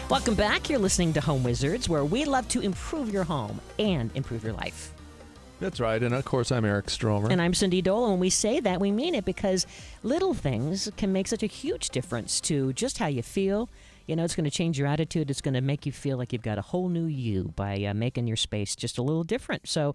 Welcome back. You're listening to Home Wizards, where we love to improve your home and improve your life. That's right. And of course, I'm Eric Stromer. And I'm Cindy Dole. And when we say that, we mean it because little things can make such a huge difference to just how you feel. You know, it's going to change your attitude. It's going to make you feel like you've got a whole new you by making your space just a little different. So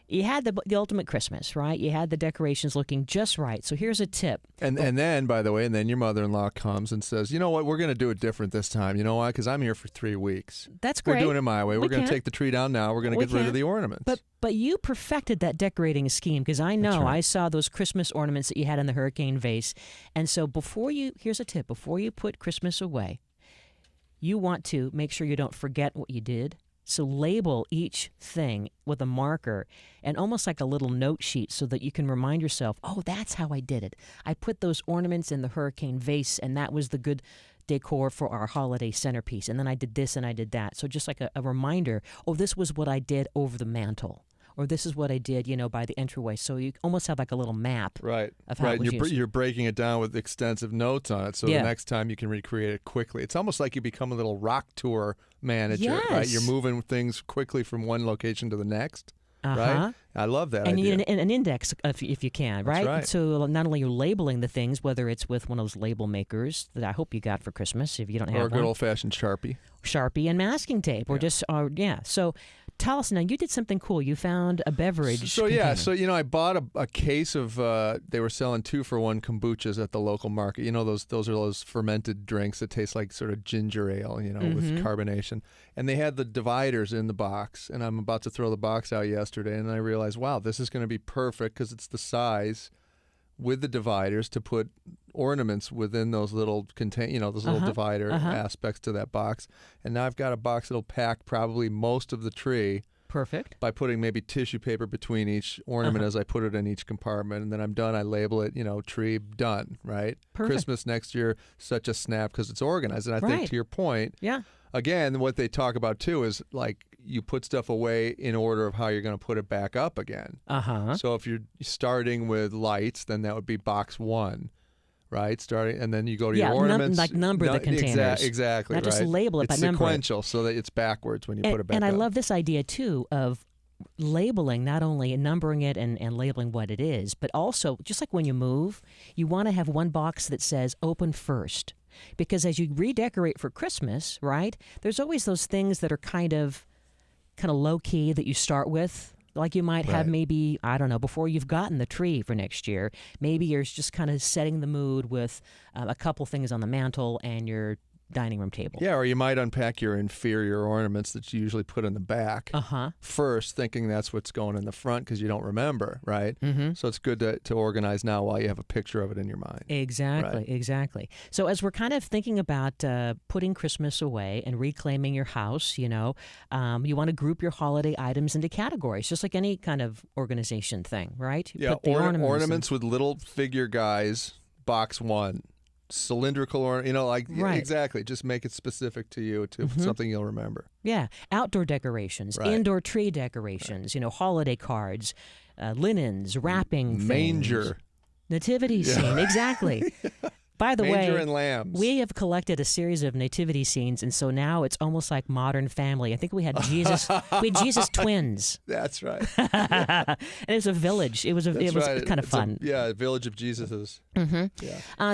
you had the ultimate Christmas, right? You had the decorations looking just right. So here's a tip. And then, by the way, and then your mother-in-law comes and says, you know what, we're going to do it different this time. You know why? Because I'm here for 3 weeks. That's great. We're doing it my way. We're going to take the tree down now. We're going to get rid of the ornaments. But you perfected that decorating scheme, because I know I saw those Christmas ornaments that you had in the hurricane vase. And so here's a tip. Before you put Christmas away, you want to make sure you don't forget what you did. So label each thing with a marker and almost like a little note sheet so that you can remind yourself, oh, that's how I did it. I put those ornaments in the hurricane vase, and that was the good decor for our holiday centerpiece. And then I did this and I did that. So just like a reminder, oh, this was what I did over the mantle. Or this is what I did, by the entryway. So you almost have like a little map of how it was used. You're breaking it down with extensive notes on it, so the next time you can recreate it quickly. It's almost like you become a little rock tour manager, right? You're moving things quickly from one location to the next, right? I love that and idea. you need an index if you can, right? That's right? So not only you're labeling the things, whether it's with one of those label makers that I hope you got for Christmas if you don't have one. Or a good old-fashioned Sharpie. Sharpie and masking tape, or So tell us now, you did something cool. You found a beverage container. I bought a case of, they were selling 2-for-1 kombuchas at the local market. You know, those are those fermented drinks that taste like sort of ginger ale, with carbonation. And they had the dividers in the box, and I'm about to throw the box out yesterday, and I realized, wow, this is going to be perfect because it's the size with the dividers to put ornaments within those little little divider aspects to that box. And now I've got a box that'll pack probably most of the tree. Perfect. By putting maybe tissue paper between each ornament as I put it in each compartment. And then I'm done. I label it, tree done, right? Perfect. Christmas next year, such a snap because it's organized. And I think to your point, again, what they talk about too is like you put stuff away in order of how you're going to put it back up again. So if you're starting with lights, then that would be box 1. Right, and then you go to your ornaments. Number the containers. Exactly. Not just label it, but number it. It's sequential, so that it's backwards when you put it back And up. I love this idea too of labeling, not only numbering it and labeling what it is, but also just like when you move, you want to have one box that says "Open first," because as you redecorate for Christmas, right? There's always those things that are kind of low key that you start with. Like you might have maybe, I don't know, before you've gotten the tree for next year, maybe you're just kind of setting the mood with a couple things on the mantle and your dining room table. Yeah, or you might unpack your inferior ornaments that you usually put in the back first, thinking that's what's going in the front because you don't remember, right? So it's good to organize now while you have a picture of it in your mind. Exactly. So as we're kind of thinking about putting Christmas away and reclaiming your house, you want to group your holiday items into categories, just like any kind of organization thing, right? Yeah, put the ornaments with little figure guys, box 1. Cylindrical exactly. Just make it specific to you, to something you'll remember. Yeah, outdoor decorations, indoor tree decorations, holiday cards, linens, wrapping manger, things. Nativity scene, exactly. By the Manger way, and lambs. We have collected a series of nativity scenes, and so now it's almost like Modern Family. I think we had Jesus twins. That's right. And it was a village. It was kind of fun. A village of Jesuses.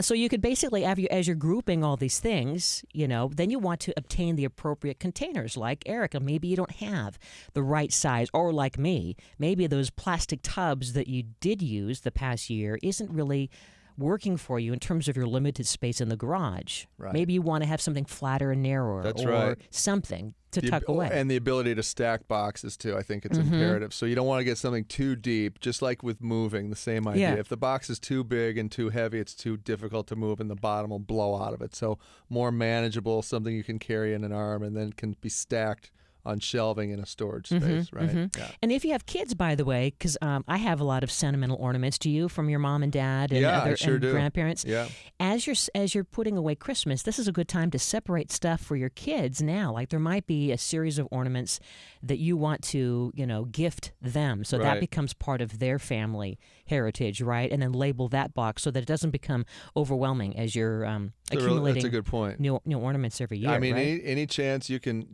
So you could basically, as you're grouping all these things, then you want to obtain the appropriate containers. Like Erica, maybe you don't have the right size, or like me, maybe those plastic tubs that you did use the past year isn't really working for you in terms of your limited space in the garage. Right. Maybe you want to have something flatter and narrower, something to tuck away. And the ability to stack boxes too, I think it's imperative. So you don't want to get something too deep, just like with moving, the same idea. Yeah. If the box is too big and too heavy, it's too difficult to move and the bottom will blow out of it. So more manageable, something you can carry in an arm and then can be stacked on shelving in a storage space, right? Yeah. And if you have kids, by the way, because I have a lot of sentimental ornaments. Do you, from your mom and dad and Yeah, other I sure and do. grandparents? Yeah. As you're putting away Christmas, this is a good time to separate stuff for your kids now. Like there might be a series of ornaments that you want to, gift them, so that Right. becomes part of their family heritage, right? And then label that box so that it doesn't become overwhelming as you're accumulating That's a good point. new ornaments every year. I mean, right? any chance you can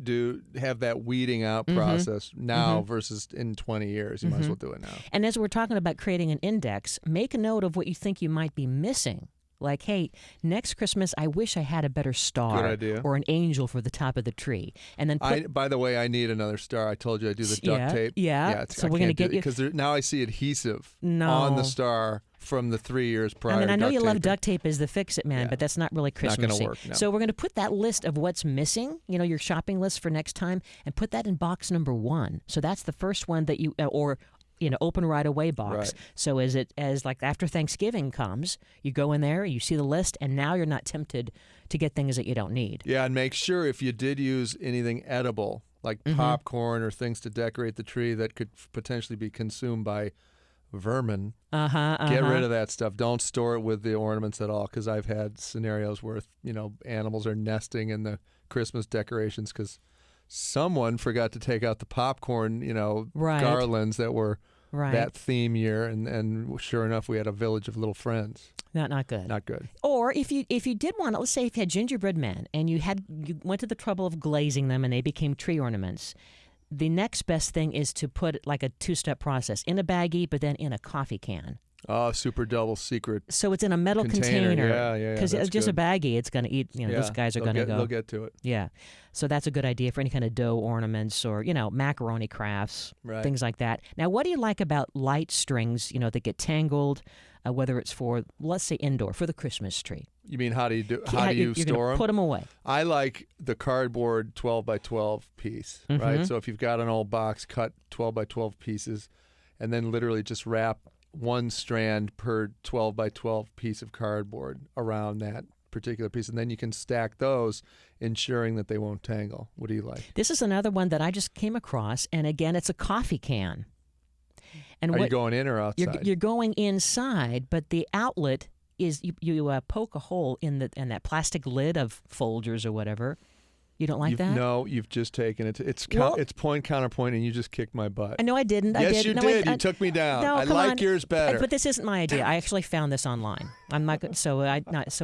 have that weeding out process now versus in 20 years, you might as well do it now. And as we're talking about creating an index, make a note of what you think you might be missing. Like, hey, next Christmas, I wish I had a better star Good idea. or an angel for the top of the tree. And then By the way, I need another star. I told you I do the duct tape. Yeah. So we're going to get you. Because now I see adhesive No. on the star from the 3 years prior. I mean, I know duct you love taping. duct tape as the fix-it man, Yeah. but that's not really Christmassy. Not going to work. No. So we're going to put that list of what's missing, your shopping list for next time, and put that in box number 1. So that's the first one that you open right away box. Right. So as like after Thanksgiving comes, you go in there, you see the list, and now you're not tempted to get things that you don't need. Yeah, and make sure if you did use anything edible, like popcorn or things to decorate the tree that could potentially be consumed by vermin, get rid of that stuff. Don't store it with the ornaments at all, because I've had scenarios where animals are nesting in the Christmas decorations because someone forgot to take out the popcorn, Right. garlands that were Right. that theme year, and sure enough, we had a village of little friends. Not good. Not good. Or if you did want to, let's say if you had gingerbread men and you went to the trouble of glazing them and they became tree ornaments, the next best thing is to put like a 2-step process in a baggie, but then in a coffee can. Oh, super double secret. So it's in a metal Container. container. Yeah, Because that's it's just good. a baggie. It's going to eat, those guys are going to go. They'll get to it. Yeah. So that's a good idea for any kind of dough ornaments or, macaroni crafts, Right. things like that. Now, what do you like about light strings, that get tangled, whether it's for, let's say, indoor, for the Christmas tree? You mean how do you You're store gonna them? put them away. I like the cardboard 12 by 12 piece, right? So if you've got an old box, cut 12 by 12 pieces, and then literally just wrap one strand per 12 by 12 piece of cardboard around that particular piece, and then you can stack those, ensuring that they won't tangle. What do you like? This is another one that I just came across, and again, it's a coffee can. And Are you going in or outside? You're going inside, but the outlet is you poke a hole in that plastic lid of Folgers or whatever. You don't like that? No, you've just taken it. It's point counterpoint, and you just kicked my butt. No, I didn't. Yes, you No, did. You took me down. No, I come like on. yours better. But this isn't my idea. I actually found this online. I'm not good. So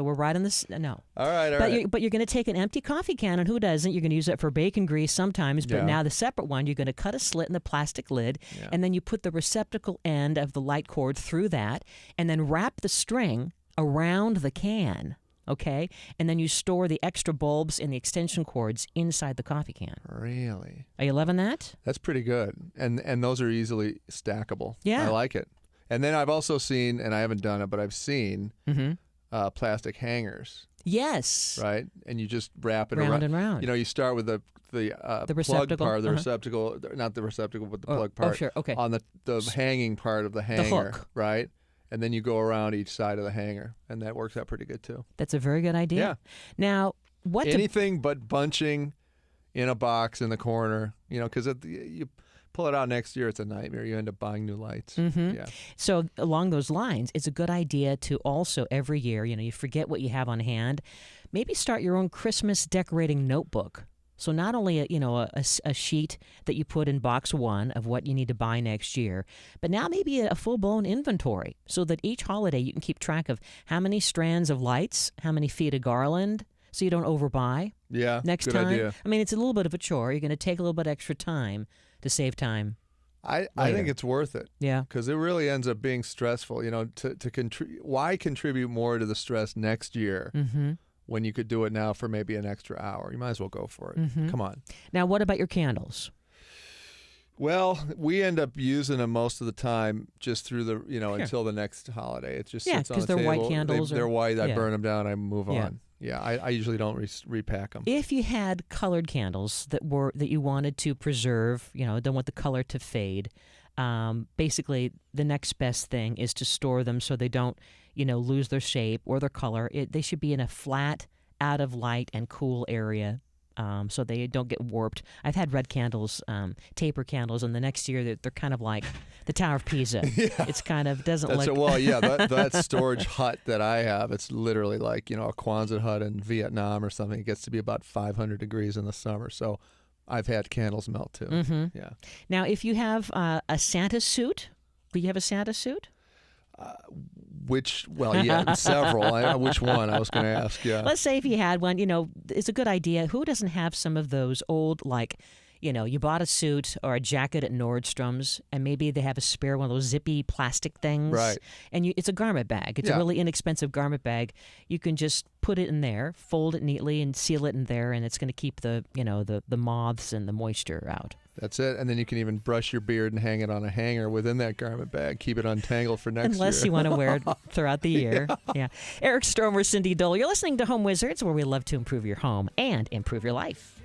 we're right on this. No. All right. But you're going to take an empty coffee can, and who doesn't? You're going to use it for bacon grease sometimes. But Yeah. now the separate one, you're going to cut a slit in the plastic lid, Yeah. and then you put the receptacle end of the light cord through that, and then wrap the string around the can. Okay, and then you store the extra bulbs and the extension cords inside the coffee can. Really? Are you loving that? That's pretty good. And those are easily stackable. Yeah. I like it. And then I've also seen, and I haven't done it, but I've seen plastic hangers, Yes. right? And you just wrap it Round and round. You start with the plug receptacle? part, the receptacle, not the receptacle, but the plug part. Oh, sure. Okay. On the hanging part of the hanger, hook. right? And then you go around each side of the hanger, and that works out pretty good too. That's a very good idea. Yeah. Now, Anything but bunching in a box in the corner, because you pull it out next year, it's a nightmare. You end up buying new lights. Yeah. So along those lines, it's a good idea to also every year, you forget what you have on hand, maybe start your own Christmas decorating notebook. So not only a sheet that you put in box 1 of what you need to buy next year, but now maybe a full-blown inventory so that each holiday you can keep track of how many strands of lights, how many feet of garland, so you don't overbuy. Yeah. Next good time. idea. I mean, it's a little bit of a chore. You're going to take a little bit extra time to save time. I later. think it's worth it. Yeah. Because it really ends up being stressful. Why contribute more to the stress next year when you could do it now for maybe an extra hour? You might as well go for it. Come on. Now, what about your candles? Well, we end up using them most of the time just through the, until the next holiday. It just sits on the because they're table. white candles. They're white. I yeah. burn them down. I move Yeah. on. Yeah, I usually don't repack them. If you had colored candles that you wanted to preserve, don't want the color to fade, basically the next best thing is to store them so they don't, lose their shape or their color. They should be in a flat, out of light and cool area so they don't get warped. I've had red candles, taper candles, and the next year they're kind of like the Tower of Pisa. Yeah. It's kind of doesn't That's look. well, yeah, that storage hut that I have, it's literally like, a Quonset hut in Vietnam or something. It gets to be about 500 degrees in the summer. So I've had candles melt too. Mm-hmm. Yeah. Now, if you have a Santa suit, do you have a Santa suit? Several. Which one? I was going to ask. Yeah. Let's say if you had one, it's a good idea. Who doesn't have some of those old, like, you bought a suit or a jacket at Nordstrom's, and maybe they have a spare one of those zippy plastic things. Right. And it's a garment bag. It's a really inexpensive garment bag. You can just put it in there, fold it neatly, and seal it in there, and it's going to keep the moths and the moisture out. That's it. And then you can even brush your beard and hang it on a hanger within that garment bag. Keep it untangled for next year. Unless you want to wear it throughout the year. Yeah. Eric Stromer, Cindy Dole. You're listening to Home Wizards, where we love to improve your home and improve your life.